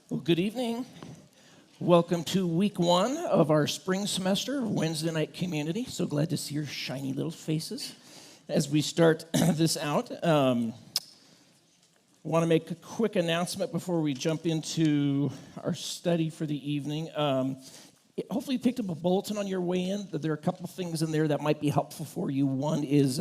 Well, good evening. Welcome to week one of our spring semester, Wednesday night community. So glad to see your shiny little faces as we start this out. Want to make a quick announcement before we jump into our study for the evening. Hopefully you picked up a bulletin on your way in. There are a couple things in there that might be helpful for you. One is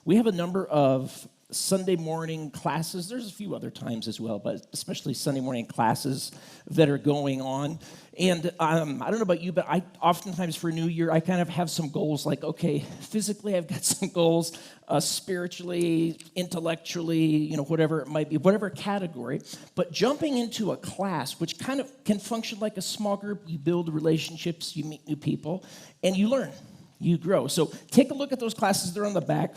we have a number of Sunday morning classes. There's a few other times as well, but especially Sunday morning classes that are going on. And I don't know about you, but I oftentimes for New Year, I kind of have some goals like, okay, physically I've got some goals, spiritually, intellectually, whatever it might be, whatever category. But jumping into a class, which kind of can function like a small group, you build relationships, you meet new people, and you learn, you grow. So take a look at those classes. They're on the back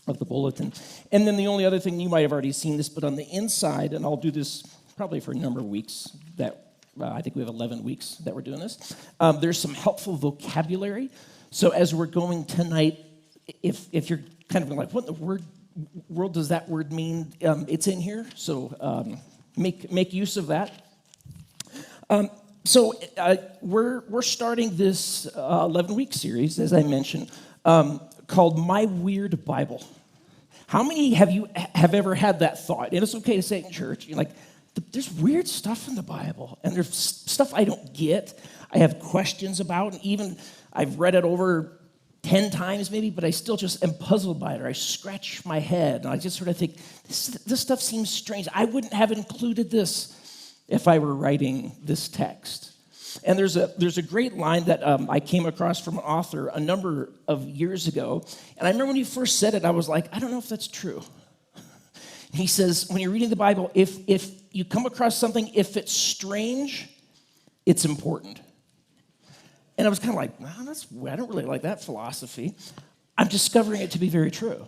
of the bulletin. And then the only other thing, you might have already seen this, but on the inside, and I'll do this probably for a number of weeks, I think we have 11 weeks that we're doing this, there's some helpful vocabulary. So as we're going tonight, if you're kind of like, what in the world does that word mean? It's in here, so make use of that. So we're starting this 11-week series, as I mentioned, called My Weird Bible. How many have ever had that thought? And it's okay to say it in church. You're like, there's weird stuff in the Bible, and there's stuff I don't get. I have questions about, and even I've read it over 10 times maybe, but I still just am puzzled by it, or I scratch my head, and I just sort of think, this stuff seems strange. I wouldn't have included this if I were writing this text. And there's a great line that I came across from an author a number of years ago. And I remember when he first said it, I was like, I don't know if that's true. He says, when you're reading the Bible, if you come across something, if it's strange, it's important. And I was kind of like, I don't really like that philosophy. I'm discovering it to be very true.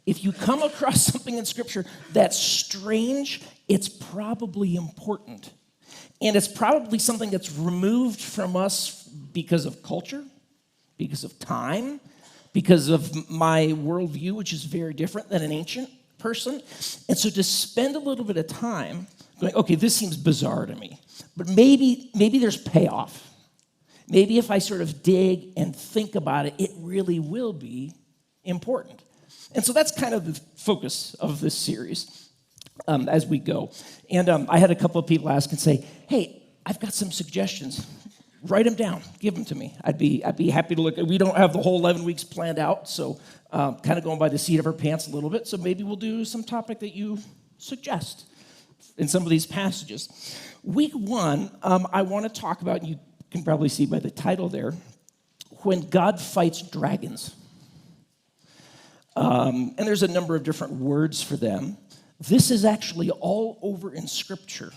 If you come across something in Scripture that's strange, it's probably important. And it's probably something that's removed from us because of culture, because of time, because of my worldview, which is very different than an ancient person. And so to spend a little bit of time going, okay, this seems bizarre to me, but maybe there's payoff. Maybe if I sort of dig and think about it, it really will be important. And so that's kind of the focus of this series. As we go. And I had a couple of people ask and say, hey, I've got some suggestions. Write them down. Give them to me. I'd be happy to look. We don't have the whole 11 weeks planned out, so kind of going by the seat of our pants a little bit. So maybe we'll do some topic that you suggest in some of these passages. Week one, I want to talk about, you can probably see by the title there, when God fights dragons. And there's a number of different words for them. This is actually all over in Scripture,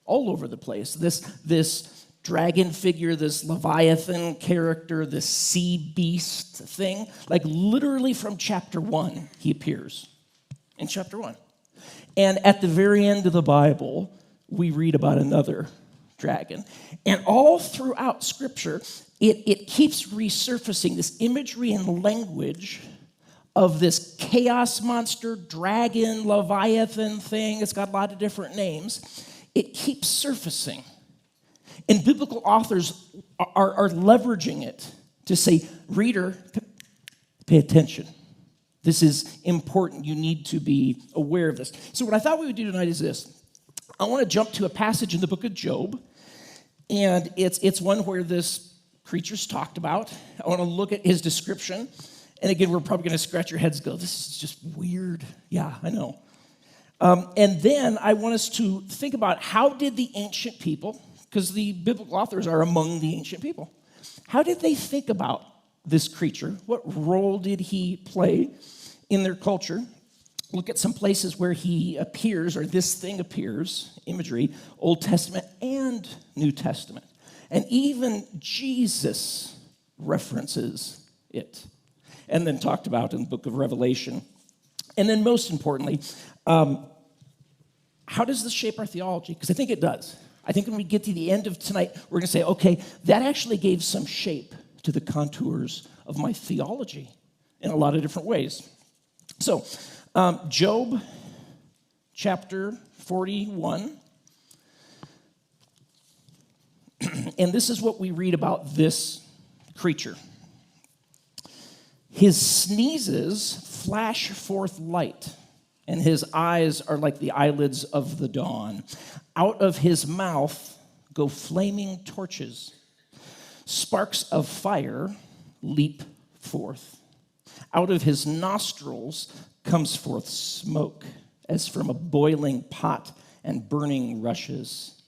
all over the place. This dragon figure, this Leviathan character, this sea beast thing, like literally from chapter 1, he appears in chapter 1. And at the very end of the Bible, we read about another dragon. And all throughout Scripture, it keeps resurfacing this imagery and language of this chaos monster, dragon, Leviathan thing. It's got a lot of different names. It keeps surfacing. And biblical authors are leveraging it to say, reader, pay attention. This is important. You need to be aware of this. So what I thought we would do tonight is this. I want to jump to a passage in the book of Job. And it's one where this creature's talked about. I want to look at his description. And again, we're probably going to scratch your heads and go, this is just weird. Yeah, I know. And then I want us to think about how did the ancient people, because the biblical authors are among the ancient people, how did they think about this creature? What role did he play in their culture? Look at some places where he appears, or this thing appears, imagery, Old Testament and New Testament. And even Jesus references it. And then talked about in the book of Revelation. And then most importantly, how does this shape our theology? Because I think it does. I think when we get to the end of tonight, we're going to say, okay, that actually gave some shape to the contours of my theology in a lot of different ways. So, Job chapter 41, And this is what we read about this creature. His sneezes flash forth light, and his eyes are like the eyelids of the dawn. Out of his mouth go flaming torches. Sparks of fire leap forth. Out of his nostrils comes forth smoke, as from a boiling pot and burning rushes.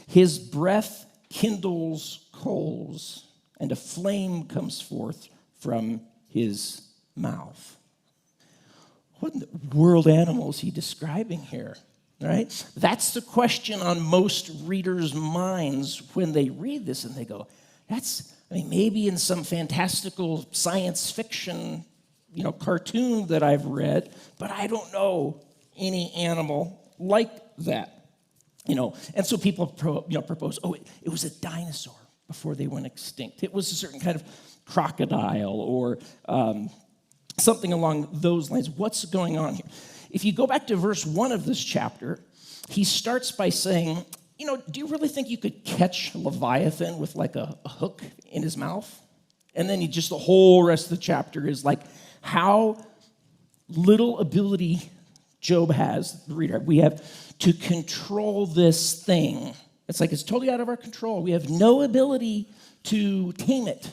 His breath kindles coals, and a flame comes forth from his mouth. What in the world animal is he describing here? Right? That's the question on most readers' minds when they read this and they go, maybe in some fantastical science fiction, cartoon that I've read, but I don't know any animal like that. And so people propose, it was a dinosaur before they went extinct. It was a certain kind of crocodile or something along those lines. What's going on here? If you go back to verse 1 of this chapter, he starts by saying, do you really think you could catch Leviathan with like a hook in his mouth? And then the whole rest of the chapter is like how little ability Job has, the reader, we have to control this thing. It's like it's totally out of our control. We have no ability to tame it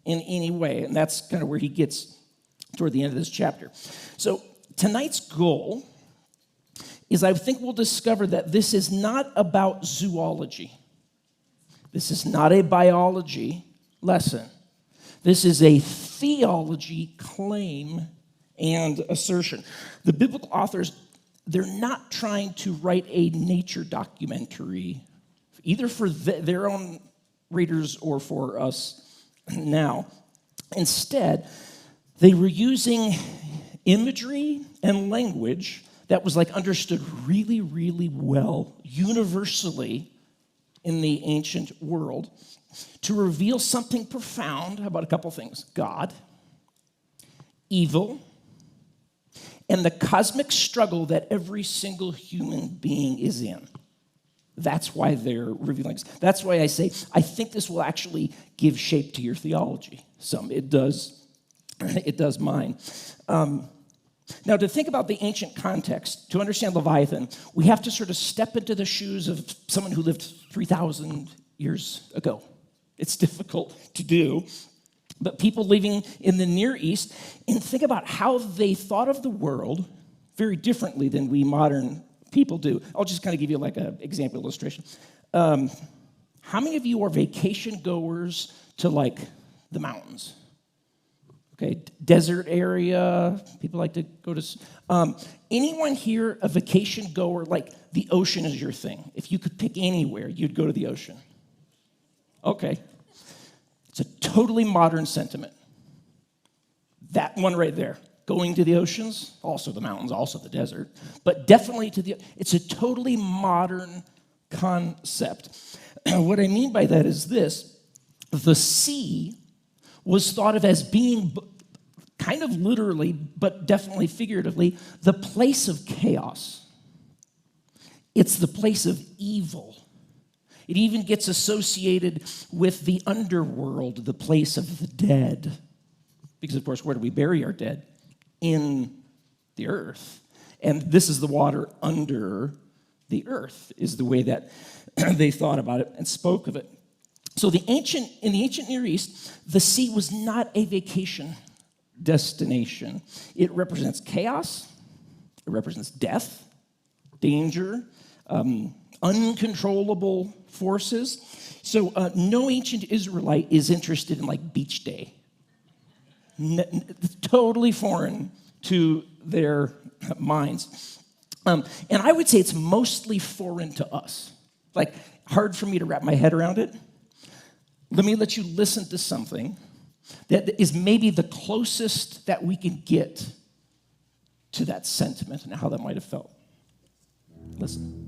in any way. And that's kind of where he gets toward the end of this chapter. So tonight's goal is I think we'll discover that this is not about zoology. This is not a biology lesson. This is a theology claim and assertion. The biblical authors, they're not trying to write a nature documentary, either for their own readers or for us now. Instead, they were using imagery and language that was like understood really, really well universally in the ancient world to reveal something profound about a couple things: God, evil, and the cosmic struggle that every single human being is in. That's why they're revealing this. That's why I say, I think this will actually give shape to your theology. It does mine. Now, to think about the ancient context, to understand Leviathan, we have to sort of step into the shoes of someone who lived 3,000 years ago. It's difficult to do. But people living in the Near East, and think about how they thought of the world very differently than we modern people do. I'll just kind of give you like an example illustration. How many of you are vacation goers to like the mountains? Okay, desert area, people like to go to... anyone here a vacation goer, like the ocean is your thing? If you could pick anywhere, you'd go to the ocean. Okay. It's a totally modern sentiment. That one right there. Going to the oceans, also the mountains, also the desert, but definitely it's a totally modern concept. What I mean by that is this: the sea was thought of as being kind of literally, but definitely figuratively, the place of chaos. It's the place of evil. It even gets associated with the underworld, the place of the dead. Because, of course, where do we bury our dead? In the earth. And this is the water under the earth, is the way that they thought about it and spoke of it. So in the ancient Near East, the sea was not a vacation destination. It represents chaos. It represents death, danger, uncontrollable forces. So no ancient Israelite is interested in like beach day. Totally foreign to their minds. And I would say it's mostly foreign to us. Like, hard for me to wrap my head around it. Let me let you listen to something that is maybe the closest that we can get to that sentiment and how that might have felt. Listen.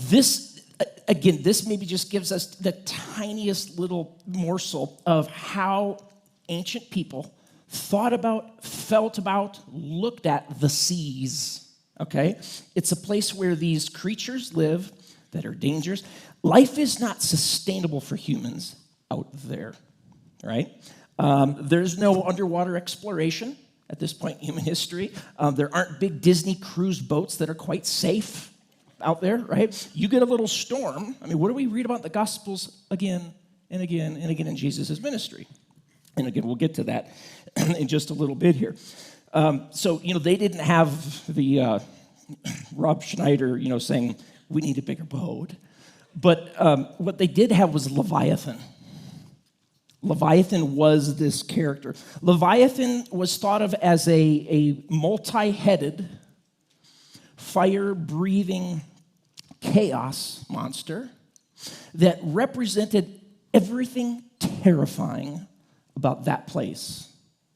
This maybe just gives us the tiniest little morsel of how ancient people thought about, felt about, looked at the seas, okay? It's a place where these creatures live that are dangerous. Life is not sustainable for humans out there, right? There's no underwater exploration at this point in human history. There aren't big Disney cruise boats that are quite safe out there, right? You get a little storm. I mean, what do we read about in the Gospels again and again and again in Jesus' ministry? And again, we'll get to that in just a little bit here. So, they didn't have the Rob Schneider, saying, we need a bigger boat. But what they did have was Leviathan. Leviathan was this character. Leviathan was thought of as a multi-headed, fire-breathing chaos monster that represented everything terrifying about that place.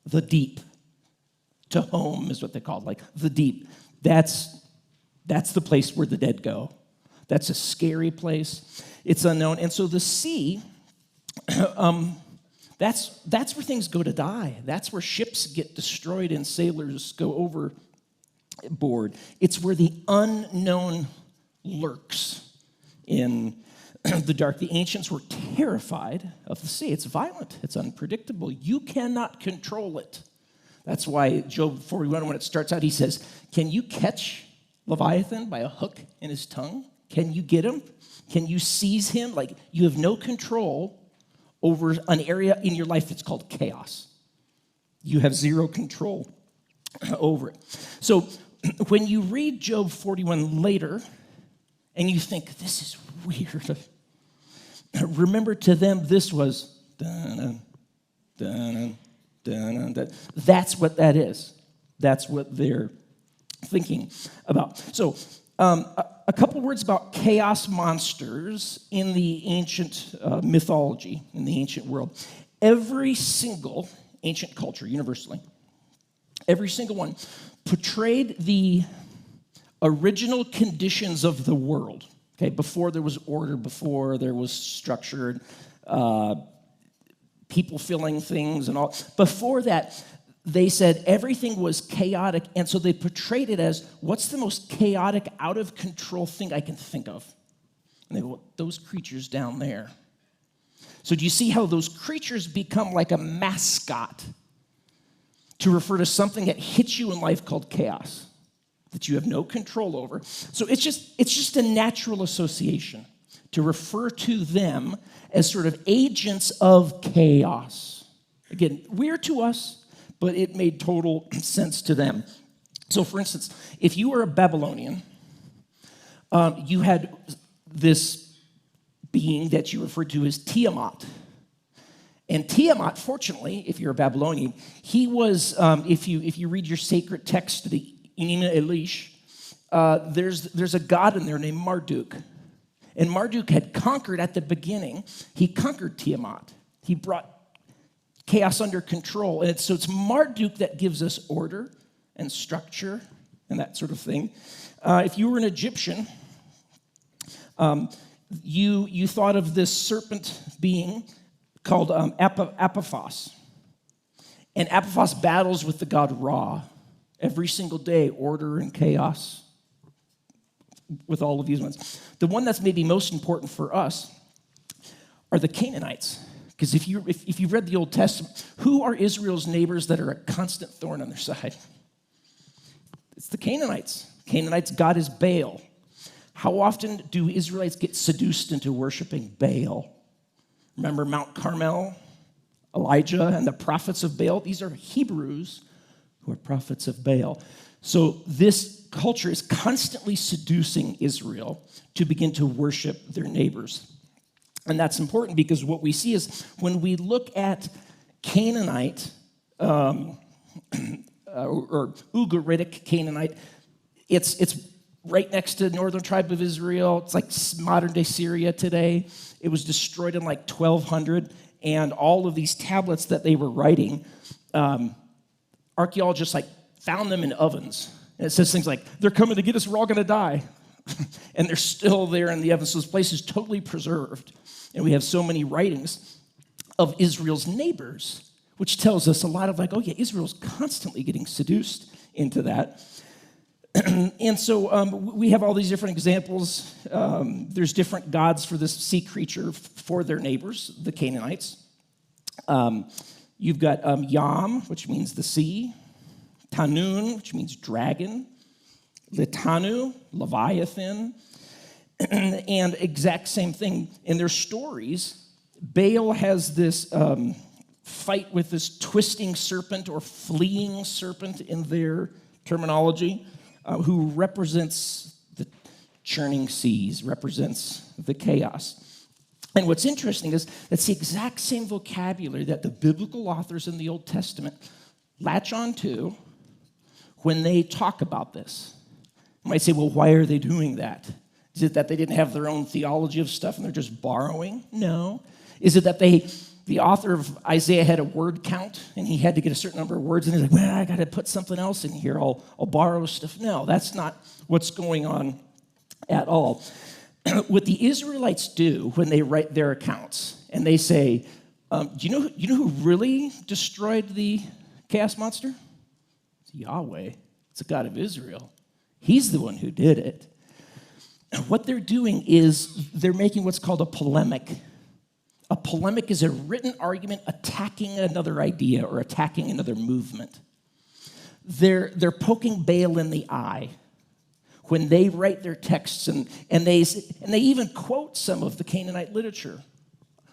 The deep. Tehom is what they called, like the deep. That's the place where the dead go. That's a scary place. It's unknown. And so the sea, that's where things go to die. That's where ships get destroyed and sailors go overboard. It's where the unknown lurks in the dark. The ancients were terrified of the sea. It's violent. It's unpredictable. You cannot control it. That's why Job 41, when it starts out, he says, can you catch Leviathan by a hook in his tongue? Can you get him? Can you seize him? Like, you have no control over an area in your life that's called chaos. You have zero control over it. So when you read Job 41 later, and you think, this is weird, remember to them this was, dun, dun, dun, dun. That's what that is. That's what they're thinking about. So a couple words about chaos monsters in the ancient mythology, in the ancient world. Every single ancient culture, universally, every single one portrayed the original conditions of the world, okay, before there was order, before there was structured, people filling things and all. Before that, they said everything was chaotic, and so they portrayed it as, what's the most chaotic, out-of-control thing I can think of? And they go, those creatures down there. So do you see how those creatures become like a mascot to refer to something that hits you in life called chaos, that you have no control over? So it's just a natural association to refer to them as sort of agents of chaos. Again, weird to us, but it made total sense to them. So for instance, if you were a Babylonian, you had this being that you referred to as Tiamat. And Tiamat, fortunately, if you're a Babylonian, he was, if you read your sacred text, the Inina Elish, there's a god in there named Marduk. And Marduk had conquered at the beginning. He conquered Tiamat. He brought chaos under control. And so it's Marduk that gives us order and structure and that sort of thing. If you were an Egyptian, you thought of this serpent being called Apophos. And Apophos battles with the god Ra every single day, order and chaos with all of these ones. The one that's maybe most important for us are the Canaanites. Because if you've read the Old Testament, who are Israel's neighbors that are a constant thorn on their side? It's the Canaanites. Canaanites' god is Baal. How often do Israelites get seduced into worshiping Baal? Remember Mount Carmel, Elijah, and the prophets of Baal? These are Hebrews who are prophets of Baal. So this culture is constantly seducing Israel to begin to worship their neighbors. And that's important because what we see is when we look at Canaanite or Ugaritic Canaanite, it's right next to the northern tribe of Israel. It's like modern-day Syria today. It was destroyed in like 1200, and all of these tablets that they were writing, archaeologists like found them in ovens. And it says things like, they're coming to get us, we're all going to die. And they're still there in the evidence. So this place is totally preserved. And we have so many writings of Israel's neighbors, which tells us a lot of like, oh yeah, Israel's constantly getting seduced into that. And so we have all these different examples. There's different gods for this sea creature for their neighbors, the Canaanites. You've got Yam, which means the sea, Tanun, which means dragon, Litanu, Leviathan, and exact same thing in their stories. Baal has this fight with this twisting serpent or fleeing serpent in their terminology, who represents the churning seas, represents the chaos. And what's interesting is that's the exact same vocabulary that the biblical authors in the Old Testament latch on to when they talk about this. You might say, well, why are they doing that? Is it that they didn't have their own theology of stuff and they're just borrowing? No. Is it that the author of Isaiah had a word count and he had to get a certain number of words and he's like, well, I got to put something else in here. I'll borrow stuff. No, that's not what's going on at all. What the Israelites do when they write their accounts and they say, do you know who really destroyed the chaos monster? It's Yahweh. It's the God of Israel. He's the one who did it. What they're doing is they're making what's called a polemic. A polemic is a written argument attacking another idea or attacking another movement. They're poking Baal in the eye when they write their texts, and they even quote some of the Canaanite literature.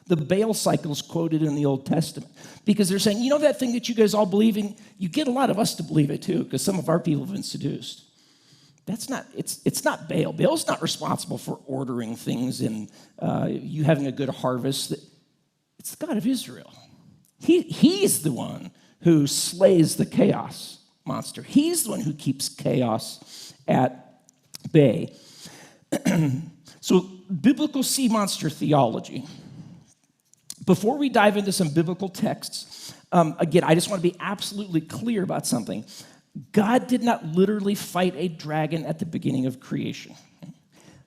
The Baal cycle is quoted in the Old Testament because they're saying, you know that thing that you guys all believe in? You get a lot of us to believe it too because some of our people have been seduced. It's not Baal. Baal's not responsible for ordering things and you having a good harvest. It's the God of Israel. He's the one who slays the chaos monster. He's the one who keeps chaos at bay. So, biblical sea monster theology. Before we dive into some biblical texts, again, I just want to be absolutely clear about something. God did not literally fight a dragon at the beginning of creation.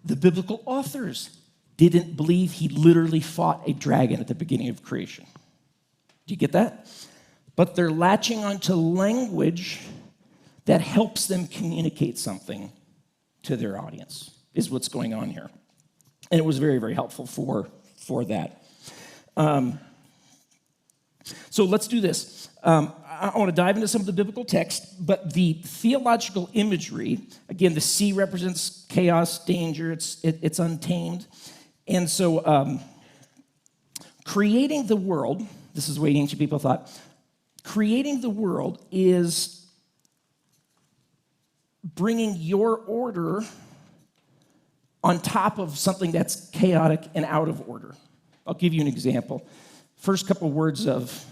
The biblical authors didn't believe he literally fought a dragon at the beginning of creation. Do you get that? But they're latching onto language that helps them communicate something to their audience, is what's going on here. And it was very, very helpful for that. So let's do this. I want to dive into some of the biblical text, but the theological imagery, again, the sea represents chaos, danger, it's untamed. And so creating the world, this is the way ancient people thought, creating the world is bringing your order on top of something that's chaotic and out of order. I'll give you an example. First couple words of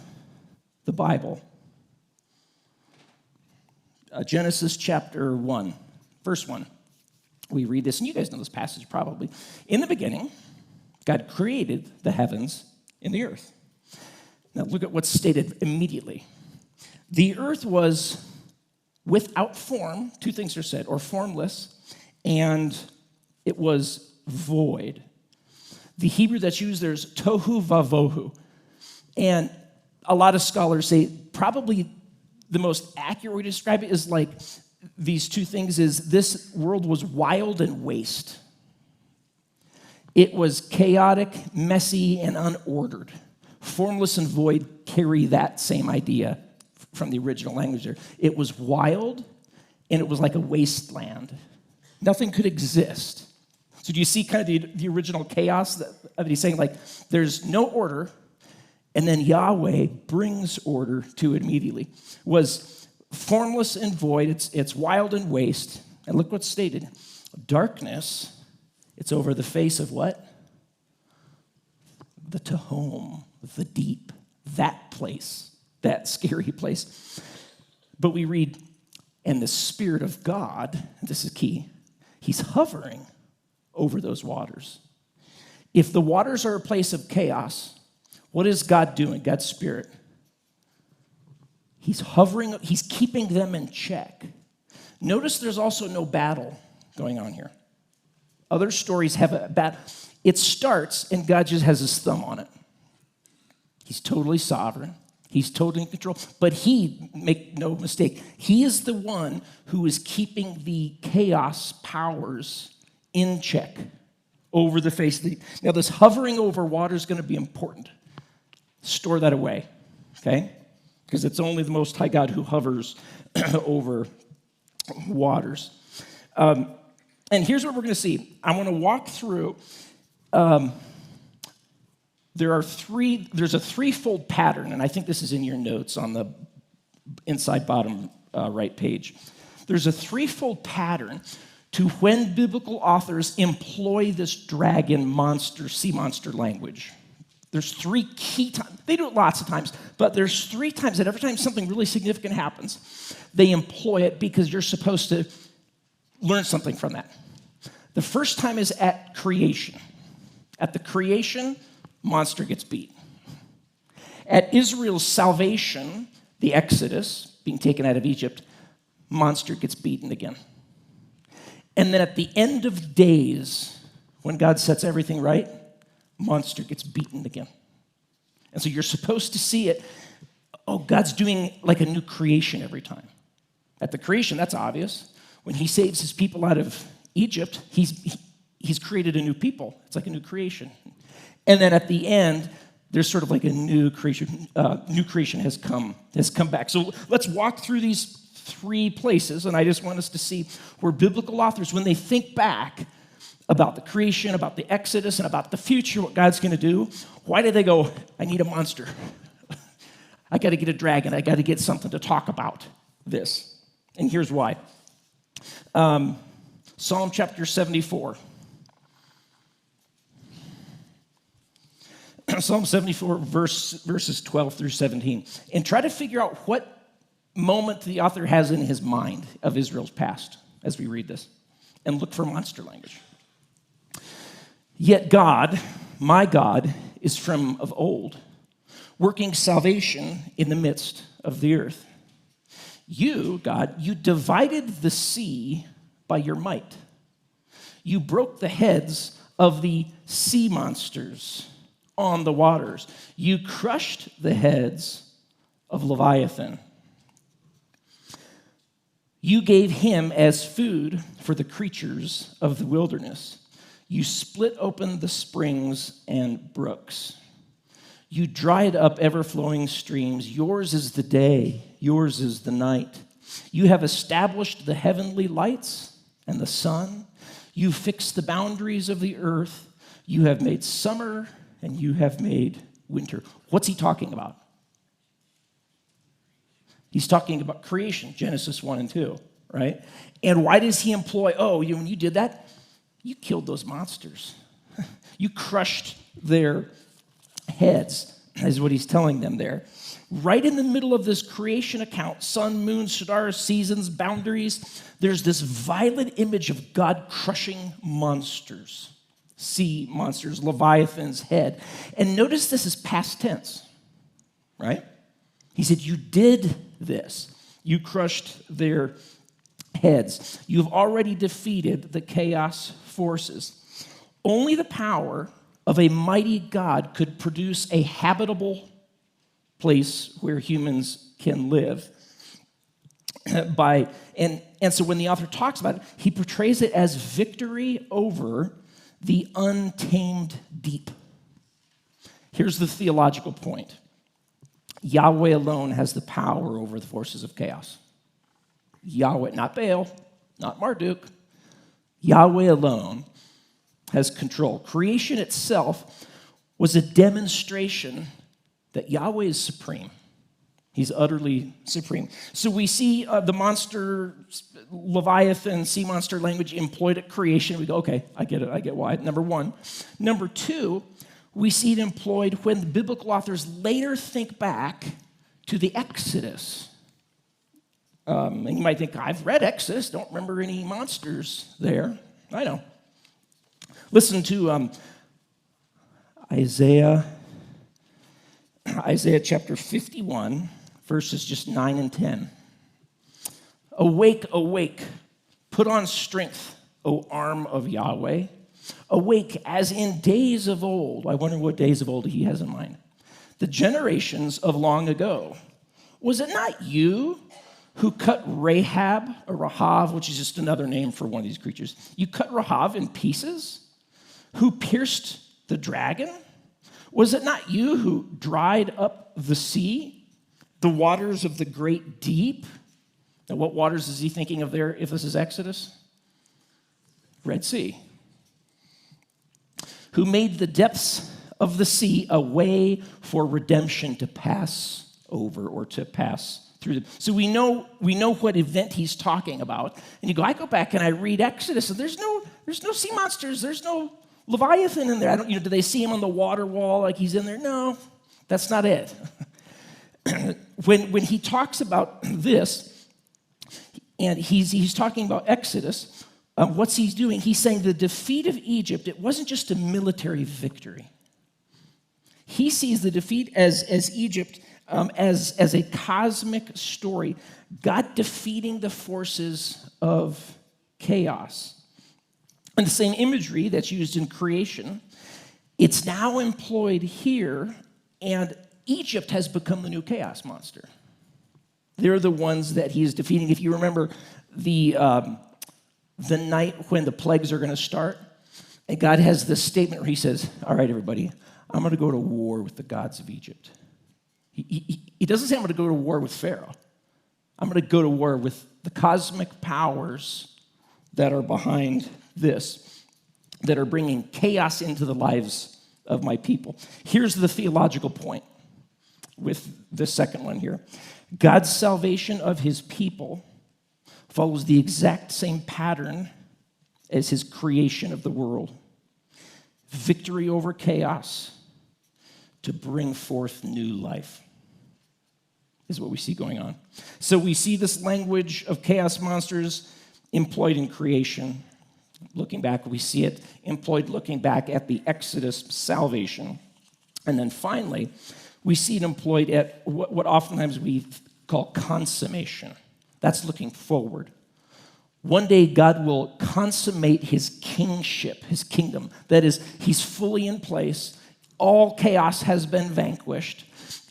the Bible. Genesis chapter 1, verse 1. We read this, and you guys know this passage probably. In the beginning, God created the heavens and the earth. Now look at what's stated immediately. The earth was without form, two things are said, or formless, and it was void. The Hebrew that's used there is tohu vavohu. And a lot of scholars say probably the most accurate way to describe it is like these two things is this world was wild and waste. It was chaotic, messy, and unordered. Formless and void carry that same idea from the original language there. It was wild, and it was like a wasteland. Nothing could exist. So do you see kind of the original chaos that he's saying? Like, there's no order, and then Yahweh brings order to it immediately. Was formless and void, it's wild and waste. And look what's stated. Darkness, it's over the face of what? The Tehom, the deep, that place, that scary place. But we read, and the Spirit of God, and this is key, he's hovering over those waters. If the waters are a place of chaos, what is God doing, God's Spirit? He's hovering, he's keeping them in check. Notice there's also no battle going on here. Other stories have a bad, it starts and God just has his thumb on it. He's totally sovereign. He's totally in control. But he, make no mistake, he is the one who is keeping the chaos powers in check over the face of the... Now, this hovering over water is going to be important. Store that away, okay? Because it's only the Most High God who hovers over waters. And here's what we're going to see. I want to walk through... There's a threefold pattern, and I think this is in your notes on the inside bottom right page. There's a threefold pattern to when biblical authors employ this dragon monster, sea monster language. There's three key times. They do it lots of times, but there's three times that every time something really significant happens, they employ it because you're supposed to learn something from that. The first time is at creation. At the creation, monster gets beat. At Israel's salvation, the Exodus, being taken out of Egypt, monster gets beaten again. And then at the end of days, when God sets everything right, monster gets beaten again. And so you're supposed to see it, oh, God's doing like a new creation every time. At the creation, that's obvious. When he saves his people out of Egypt, he's created a new people. It's like a new creation. And then at the end, there's sort of like a new creation. New creation has come back. So let's walk through these three places, and I just want us to see where biblical authors, when they think back about the creation, about the Exodus, and about the future, what God's going to do, why do they go, I need a monster. I got to get a dragon. I got to get something to talk about this. And here's why. Psalm chapter 74. Psalm 74, verses 12 through 17. And try to figure out what moment the author has in his mind of Israel's past as we read this. And look for monster language. Yet God, my God, is from of old, working salvation in the midst of the earth. You, God, you divided the sea by your might. You broke the heads of the sea monsters on the waters. You crushed the heads of Leviathan. You gave him as food for the creatures of the wilderness. You split open the springs and brooks. You dried up ever-flowing streams. Yours is the day, yours is the night. You have established the heavenly lights and the sun. You fixed the boundaries of the earth. You have made summer and you have made winter. What's he talking about? He's talking about creation, Genesis 1 and 2, right? And why does he employ, when you did that, you killed those monsters. You crushed their heads, is what he's telling them there. Right in the middle of this creation account, sun, moon, stars, seasons, boundaries, there's this violent image of God crushing monsters, sea monsters, Leviathan's head. And notice this is past tense, right? He said, you did this. You crushed their heads. You've already defeated the chaos forces. Only the power of a mighty God could produce a habitable place where humans can live. And so when the author talks about it, he portrays it as victory over the untamed deep. Here's the theological point. Yahweh alone has the power over the forces of chaos. Yahweh, not Baal, not Marduk. Yahweh alone has control. Creation itself was a demonstration that Yahweh is supreme. He's utterly supreme. So we see the monster, Leviathan, sea monster language employed at creation. We go, okay, I get it, I get why. Number one. Number two, we see it employed when the biblical authors later think back to the Exodus. And you might think, I've read Exodus, don't remember any monsters there. I know. Listen to Isaiah chapter 51, verses just 9 and 10. Awake, awake, put on strength, O arm of Yahweh. Awake as in days of old. I wonder what days of old he has in mind. The generations of long ago. Was it not you who cut Rahab, or Rahav, which is just another name for one of these creatures? You cut Rahav in pieces? Who pierced the dragon? Was it not you who dried up the sea, the waters of the great deep? Now, what waters is he thinking of there if this is Exodus? Red Sea. Who made the depths of the sea a way for redemption to pass over or to pass through them. So we know what event he's talking about. And you go, I go back and I read Exodus, and there's no sea monsters, there's no Leviathan in there. Do they see him on the water wall like he's in there? No, that's not it. When he talks about this, and he's talking about Exodus, what's he doing? He's saying the defeat of Egypt, it wasn't just a military victory. He sees the defeat as Egypt as a cosmic story, God defeating the forces of chaos. And the same imagery that's used in creation, it's now employed here, and Egypt has become the new chaos monster. They're the ones that he is defeating. If you remember the night when the plagues are going to start, and God has this statement where he says, all right, everybody, I'm going to go to war with the gods of Egypt. He doesn't say I'm going to go to war with Pharaoh. I'm going to go to war with the cosmic powers that are behind this, that are bringing chaos into the lives of my people. Here's the theological point with the second one here. God's salvation of his people follows the exact same pattern as his creation of the world. Victory over chaos to bring forth new life is what we see going on. So we see this language of chaos monsters employed in creation. Looking back, we see it employed looking back at the Exodus salvation. And then finally, we see it employed at what oftentimes we call consummation. That's looking forward. One day, God will consummate his kingship, his kingdom. That is, he's fully in place. All chaos has been vanquished.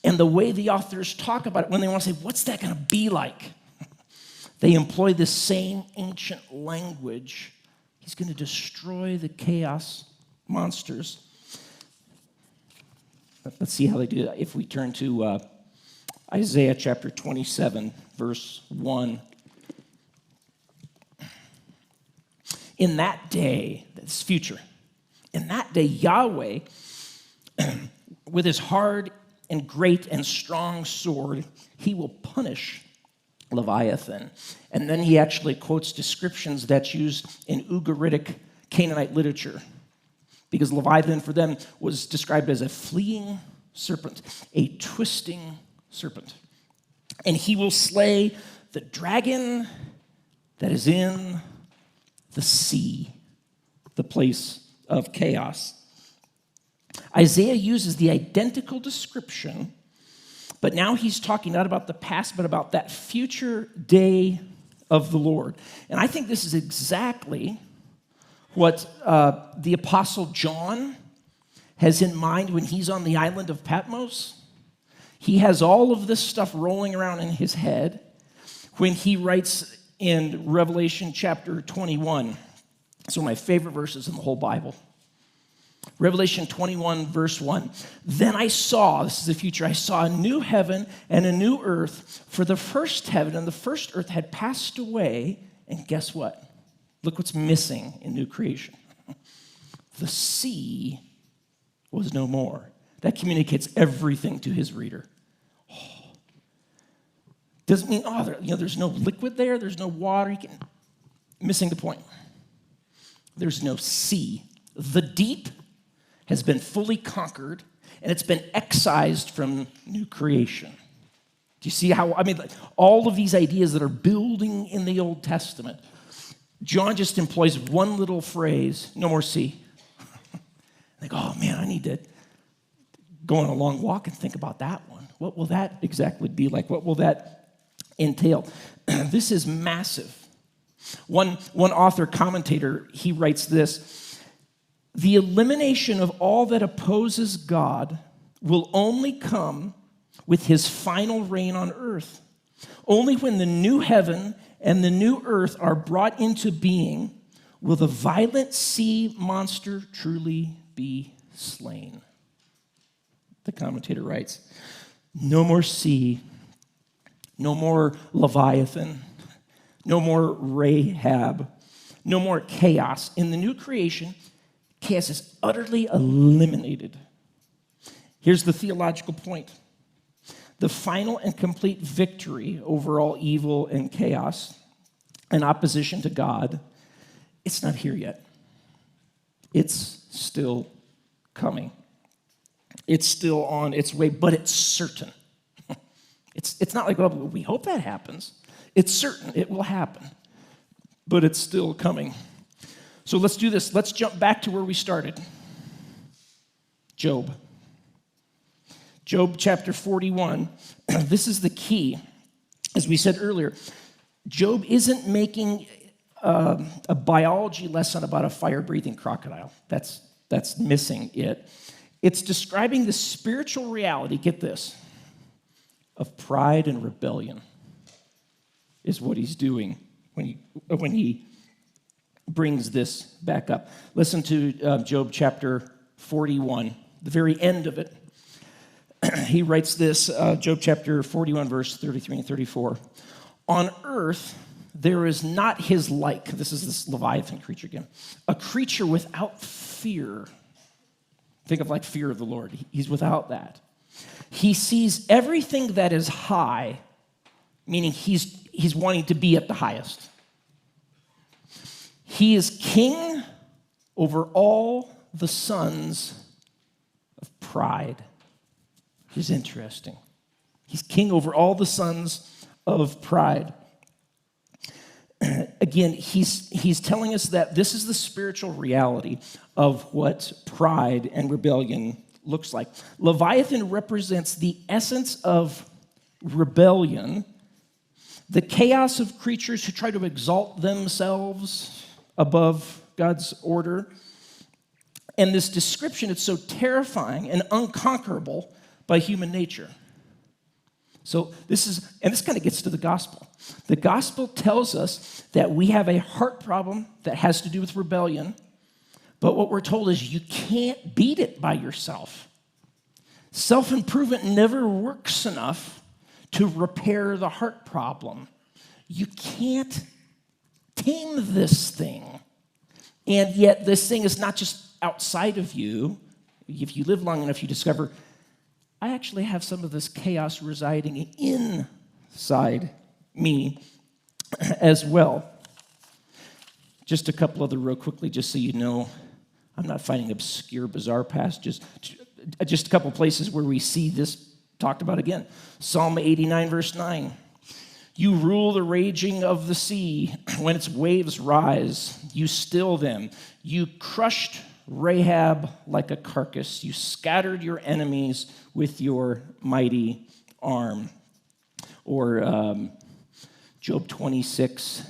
And the way the authors talk about it, when they want to say, what's that going to be like? They employ the same ancient language. He's going to destroy the chaos monsters. Let's see how they do that. If we turn to Isaiah chapter 27, verse 1. In that day, that's future, in that day, Yahweh, with his hard and great and strong sword, he will punish Leviathan. And then he actually quotes descriptions that's used in Ugaritic Canaanite literature, because Leviathan for them was described as a fleeing serpent, a twisting serpent. And he will slay the dragon that is in the sea, the place of chaos. Isaiah uses the identical description, but now he's talking not about the past, but about that future day of the Lord. And I think this is exactly what the Apostle John has in mind when he's on the island of Patmos. He has all of this stuff rolling around in his head when he writes in Revelation chapter 21. It's one of my favorite verses in the whole Bible. Revelation 21, verse 1. Then I saw, this is the future, I saw a new heaven and a new earth, for the first heaven and the first earth had passed away, and guess what? Look what's missing in new creation. The sea was no more. That communicates everything to his reader. Doesn't mean, there's no liquid there, there's no water. Missing the point. There's no sea. The deep has been fully conquered, and it's been excised from new creation. Do you see how, all of these ideas that are building in the Old Testament, John just employs one little phrase, no more sea. Like, oh man, I need to go on a long walk and think about that one. What will that exactly be like? What will that entail? This is massive. One author commentator, he writes this: The elimination of all that opposes God will only come with his final reign on earth. Only when the new heaven and the new earth are brought into being will the violent sea monster truly be slain. The commentator writes, no more sea, no more Leviathan, no more Rahab, no more chaos. In the new creation, chaos is utterly eliminated. Here's the theological point. The final and complete victory over all evil and chaos and opposition to God, it's not here yet. It's still coming. It's still on its way, but it's certain. It's not like, well, we hope that happens. It's certain it will happen, but it's still coming. So let's do this. Let's jump back to where we started. Job. Job chapter 41. This is the key. As we said earlier, Job isn't making a biology lesson about a fire-breathing crocodile. That's missing it. It's describing the spiritual reality, get this, of pride and rebellion is what he's doing when he brings this back up. Listen to Job chapter 41, the very end of it. He writes this, Job chapter 41, verse 33 and 34. On earth, there is not his like, this Leviathan creature again, a creature without fear. Think of like fear of the Lord. He's without that. He sees everything that is high, meaning he's wanting to be at the highest. He is king over all the sons of pride. Which is interesting. He's king over all the sons of pride. Again, he's telling us that this is the spiritual reality of what pride and rebellion looks like. Leviathan represents the essence of rebellion, the chaos of creatures who try to exalt themselves above God's order. And this description is so terrifying and unconquerable by human nature. So this kind of gets to the gospel. The gospel tells us that we have a heart problem that has to do with rebellion, but what we're told is you can't beat it by yourself. Self-improvement never works enough to repair the heart problem. You can't tame this thing. And yet this thing is not just outside of you. If you live long enough, you discover, I actually have some of this chaos residing inside me as well. Just a couple other real quickly, just so you know, I'm not finding obscure, bizarre passages. Just a couple places where we see this talked about again. Psalm 89, verse 9. You rule the raging of the sea. When its waves rise, you still them. You crushed Rahab like a carcass. You scattered your enemies with your mighty arm. Or Job 26,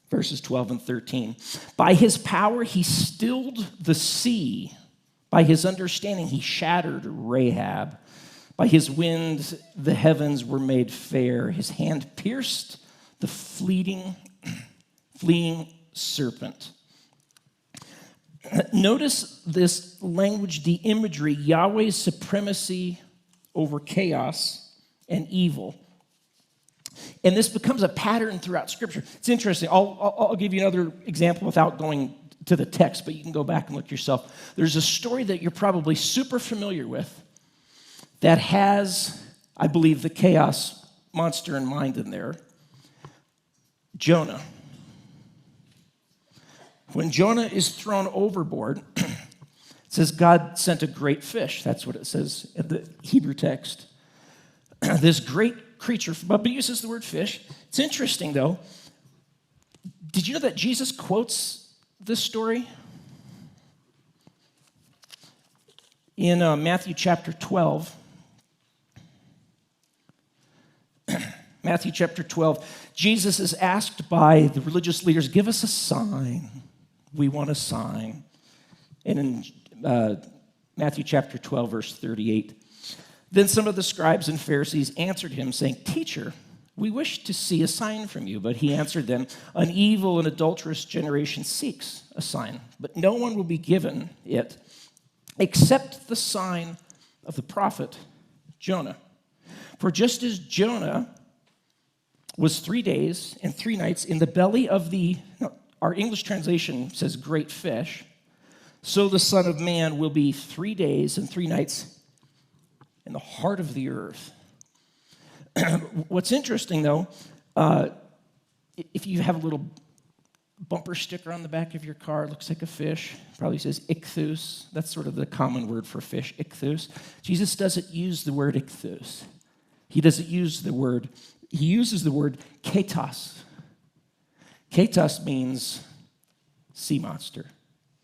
verses 12 and 13. By his power, he stilled the sea. By his understanding, he shattered Rahab. By his wind, the heavens were made fair. His hand pierced the fleeing serpent. Notice this language, the imagery, Yahweh's supremacy over chaos and evil. And this becomes a pattern throughout Scripture. It's interesting. I'll give you another example without going to the text, but you can go back and look yourself. There's a story that you're probably super familiar with that has, I believe, the chaos monster in mind in there. Jonah. When Jonah is thrown overboard, it says God sent a great fish. That's what it says in the Hebrew text. This great creature, but he uses the word fish. It's interesting, though. Did you know that Jesus quotes this story? In Matthew chapter 12. Matthew chapter 12, Jesus is asked by the religious leaders, give us a sign. We want a sign. And in Matthew chapter 12, verse 38, then some of the scribes and Pharisees answered him, saying, Teacher, we wish to see a sign from you. But he answered them, an evil and adulterous generation seeks a sign, but no one will be given it except the sign of the prophet Jonah. For just as Jonah was 3 days and 3 nights in the belly of our English translation says great fish, so the Son of Man will be 3 days and 3 nights in the heart of the earth. What's interesting, though, if you have a little bumper sticker on the back of your car, it looks like a fish, probably says ichthus. That's sort of the common word for fish, ichthus. Jesus doesn't use the word ichthus. He uses the word ketos. Ketos means sea monster.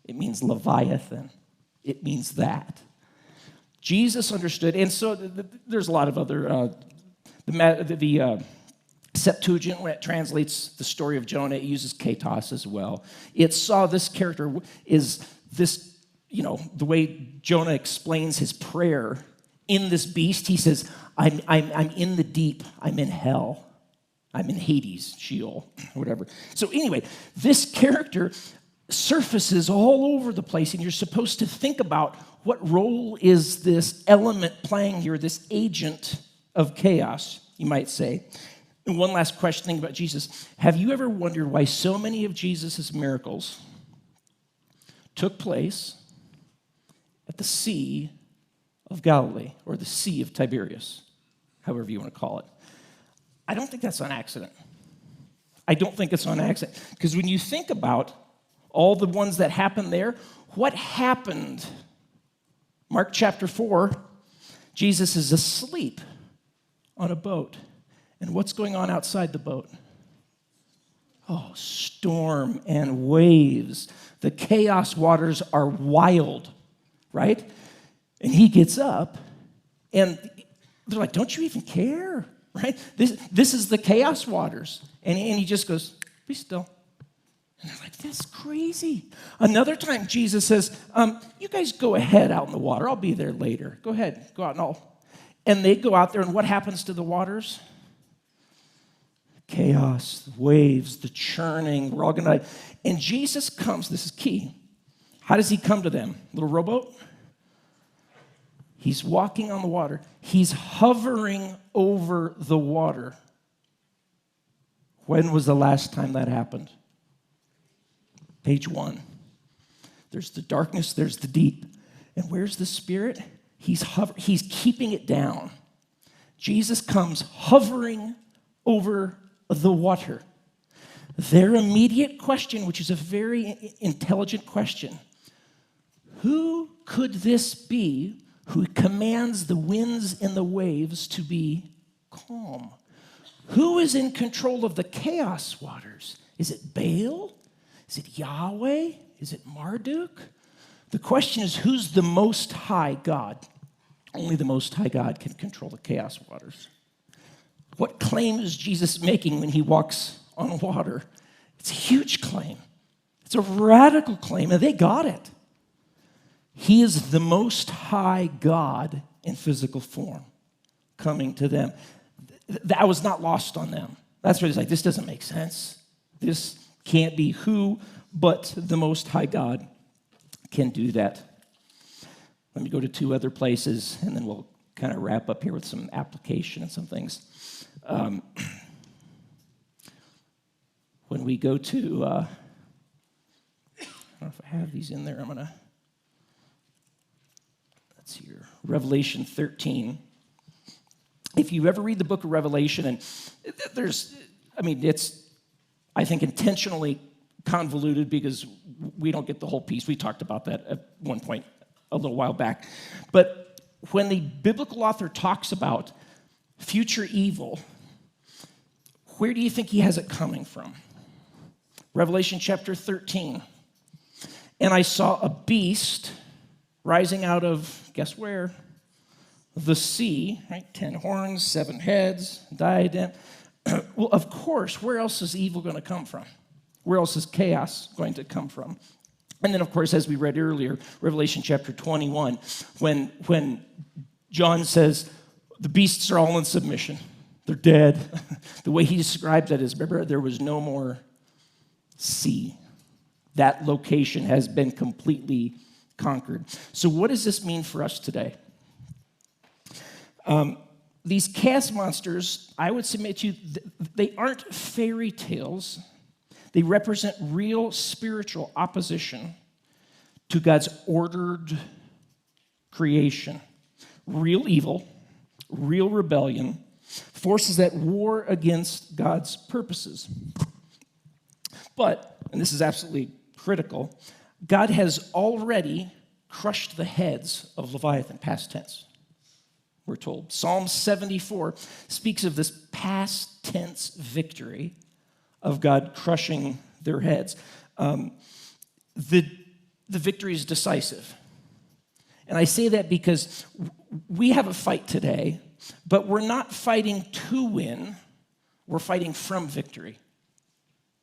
It means Leviathan. It means that. Jesus understood, and so there's a lot of other, the Septuagint, when it translates the story of Jonah, it uses ketos as well. It saw this character is this, the way Jonah explains his prayer in this beast. He says, I'm in the deep, I'm in hell, I'm in Hades, Sheol, whatever. So anyway, this character surfaces all over the place, and you're supposed to think about what role is this element playing here, this agent of chaos, you might say. And one last question, think about Jesus. Have you ever wondered why so many of Jesus' miracles took place at the Sea of Galilee, or the Sea of Tiberias, however you want to call it? I don't think that's on accident. I don't think it's on accident. Because when you think about all the ones that happened there, what happened? Mark chapter 4, Jesus is asleep on a boat. And what's going on outside the boat? Oh, storm and waves. The chaos waters are wild, right? And he gets up, and they're like, don't you even care, right? This is the chaos waters. And he just goes, be still. And they're like, that's crazy. Another time, Jesus says, you guys go ahead out in the water. I'll be there later. Go ahead. Go out and they go out there, and what happens to the waters? Chaos, the waves, the churning. We're all going to die. And Jesus comes. This is key. How does he come to them? Little rowboat? He's walking on the water. He's hovering over the water. When was the last time that happened? Page 1. There's the darkness, there's the deep. And where's the Spirit? He's keeping it down. Jesus comes hovering over the water. Their immediate question, which is a very intelligent question, who could this be who commands the winds and the waves to be calm? Who is in control of the chaos waters? Is it Baal? Is it Yahweh? Is it Marduk? The question is, who's the Most High God? Only the Most High God can control the chaos waters. What claim is Jesus making when he walks on water? It's a huge claim. It's a radical claim, and they got it. He is the Most High God in physical form coming to them. That was not lost on them. That's what he's like, this doesn't make sense. This can't be. Who but the Most High God can do that? Let me go to 2 other places, and then we'll kind of wrap up here with some application and some things. When we go to, I don't know if I have these in there. Let's see here, Revelation 13. If you ever read the book of Revelation, and it's, I think, intentionally convoluted because we don't get the whole piece. We talked about that at one point a little while back. But when the biblical author talks about future evil, where do you think he has it coming from? Revelation chapter 13. And I saw a beast rising out of, guess where? The sea, right? 10 horns, 7 heads, diadem. Well, of course, where else is evil going to come from? Where else is chaos going to come from? And then, of course, as we read earlier, Revelation chapter 21, when John says, the beasts are all in submission. They're dead. The way he describes that is, remember, there was no more sea. That location has been completely conquered. So what does this mean for us today? These chaos monsters, I would submit to you, they aren't fairy tales. They represent real spiritual opposition to God's ordered creation. Real evil, real rebellion, forces at war against God's purposes. But, and this is absolutely critical, God has already crushed the heads of Leviathan, past tense, we're told. Psalm 74 speaks of this past tense victory of God crushing their heads. The victory is decisive. And I say that because we have a fight today, but we're not fighting to win. We're fighting from victory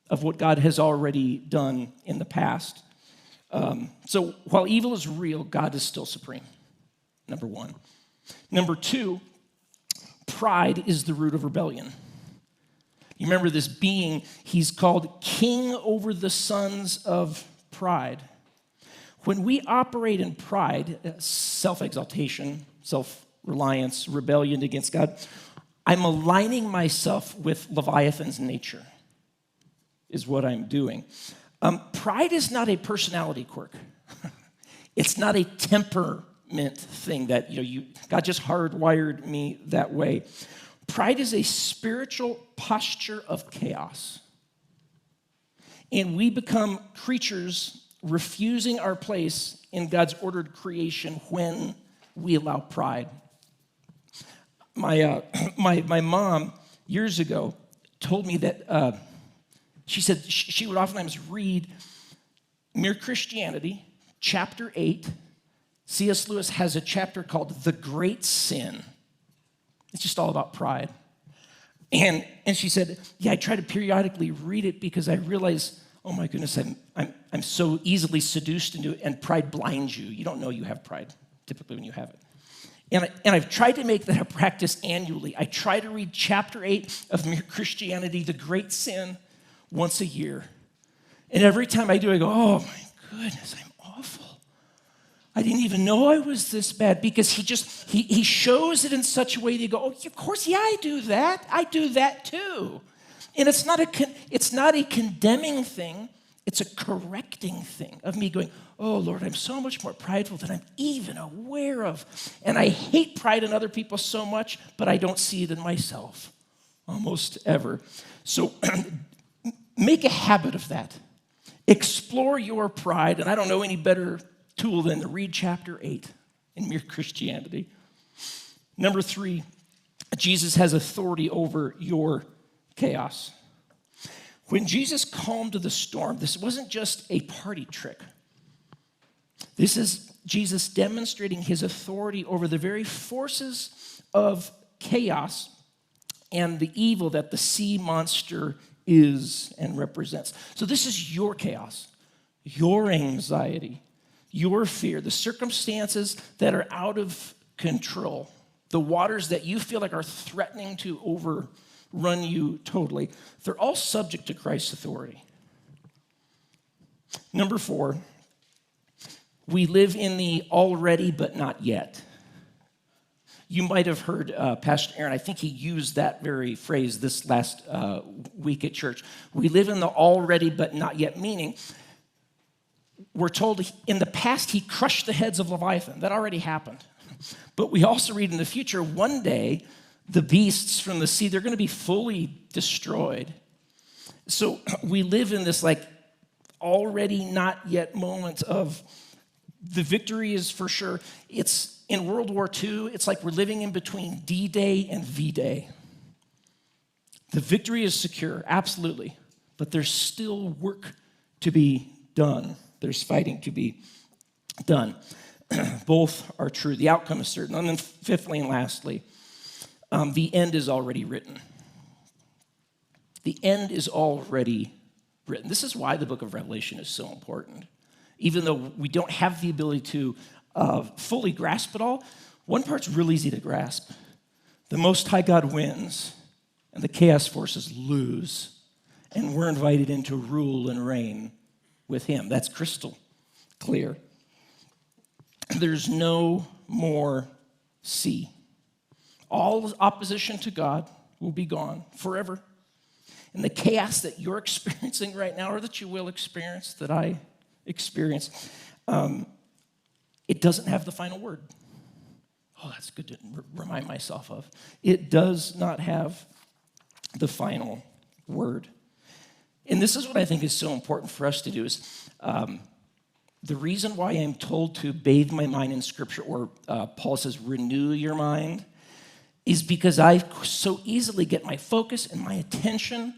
of what God has already done in the past. So while evil is real, God is still supreme, number one. Number two, pride is the root of rebellion. You remember this being, he's called king over the sons of pride. When we operate in pride, self-exaltation, self-reliance, rebellion against God, I'm aligning myself with Leviathan's nature, is what I'm doing. Pride is not a personality quirk. It's not a temperament thing that, God just hardwired me that way. Pride is a spiritual posture of chaos. And we become creatures refusing our place in God's ordered creation when we allow pride. My mom, years ago, told me that, she said she would oftentimes read Mere Christianity, chapter 8. C.S. Lewis has a chapter called The Great Sin. It's just all about pride. And she said, yeah, I try to periodically read it because I realize, oh my goodness, I'm so easily seduced into it, and pride blinds you. You don't know you have pride, typically, when you have it. And I've tried to make that a practice annually. I try to read chapter 8 of Mere Christianity, The Great Sin, once a year. And every time I do, I go, oh my goodness, I'm awful. I didn't even know I was this bad, because he shows it in such a way that you go, oh, of course, yeah, I do that. I do that too. And it's not a condemning thing. It's a correcting thing of me going, oh, Lord, I'm so much more prideful than I'm even aware of. And I hate pride in other people so much, but I don't see it in myself almost ever. So make a habit of that. Explore your pride. And I don't know any better tool than to read chapter 8 in Mere Christianity. Number 3, Jesus has authority over your chaos. When Jesus calmed the storm, this wasn't just a party trick. This is Jesus demonstrating his authority over the very forces of chaos and the evil that the sea monster is and represents. So this is your chaos, your anxiety, your fear, the circumstances that are out of control, the waters that you feel like are threatening to overrun you totally. They're all subject to Christ's authority. Number 4, we live in the already but not yet. You might have heard Pastor Aaron, I think he used that very phrase this last week at church. We live in the already but not yet, meaning we're told in the past he crushed the heads of Leviathan. That already happened. But we also read in the future, one day, the beasts from the sea, they're going to be fully destroyed. So we live in this already not yet moment of the victory is for sure. It's in World War II, it's like we're living in between D-Day and V-Day. The victory is secure, absolutely, but there's still work to be done. There's fighting to be done. Both are true. The outcome is certain. And then fifthly and lastly, the end is already written. The end is already written. This is why the book of Revelation is so important. even though we don't have the ability to fully grasp it all, one part's real easy to grasp. The Most High God wins, and the chaos forces lose, and we're invited in to rule and reign with him. That's crystal clear. There's no more sea. All opposition to God will be gone forever. And the chaos that you're experiencing right now, or that you will experience, that I experience, it doesn't have the final word. Oh, that's good to remind myself of. It does not have the final word. And this is what I think is so important for us to do is the reason why I'm told to bathe my mind in Scripture, or Paul says renew your mind, is because I so easily get my focus and my attention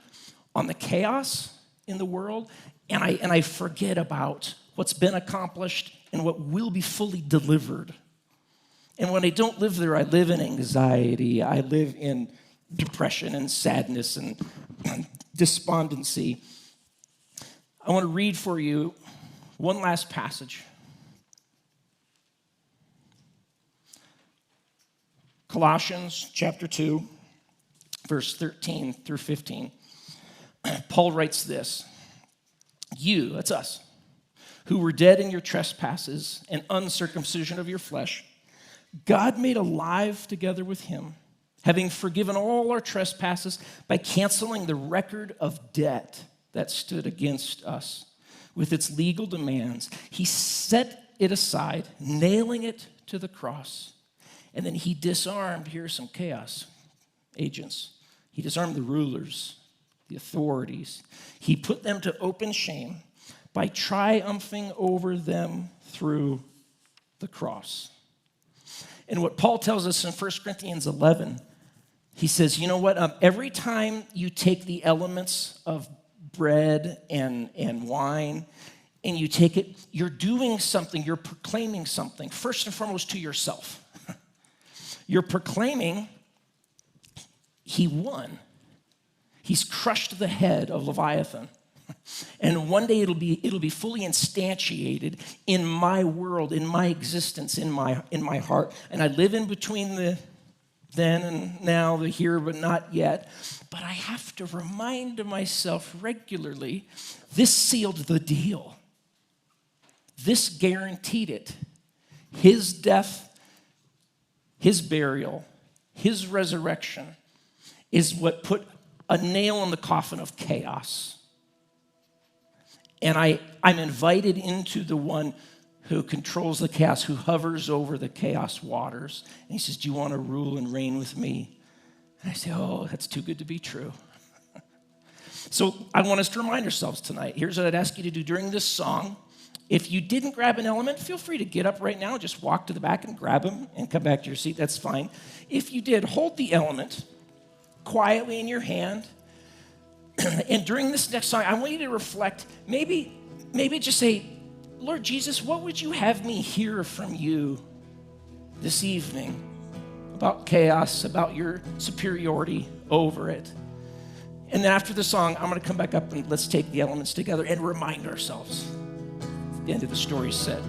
on the chaos in the world, and I forget about what's been accomplished and what will be fully delivered. And when I don't live there, I live in anxiety, I live in depression and sadness and despondency. I want to read for you one last passage. Colossians chapter 2, verse 13 through 15. Paul writes this: You, that's us, who were dead in your trespasses and uncircumcision of your flesh, God made alive together with him, having forgiven all our trespasses by canceling the record of debt that stood against us with its legal demands. He set it aside, nailing it to the cross. And then he disarmed, here's some chaos agents. He disarmed the rulers, the authorities. He put them to open shame by triumphing over them through the cross. And what Paul tells us in 1 Corinthians 11, he says, you know what? Every time you take the elements of bread and wine and you take it, you're doing something, you're proclaiming something, first and foremost to yourself. You're proclaiming he won. He's crushed the head of Leviathan. And one day it'll be fully instantiated in my world, in my existence, in my heart. And I live in between the then and now, the here but not yet. But I have to remind myself regularly, this sealed the deal. This guaranteed it. His death, his burial, his resurrection is what put a nail in the coffin of chaos. And I'm invited into the one who controls the chaos, who hovers over the chaos waters. And he says, do you want to rule and reign with me? And I say, oh, that's too good to be true. So I want us to remind ourselves tonight. Here's what I'd ask you to do during this song. If you didn't grab an element, feel free to get up right now, just walk to the back and grab them and come back to your seat. That's fine. If you did, hold the element quietly in your hand. And during this next song, I want you to reflect, maybe just say, Lord Jesus, what would you have me hear from you this evening about chaos, about your superiority over it? And then after the song, I'm going to come back up and let's take the elements together and remind ourselves. The end of the story is said.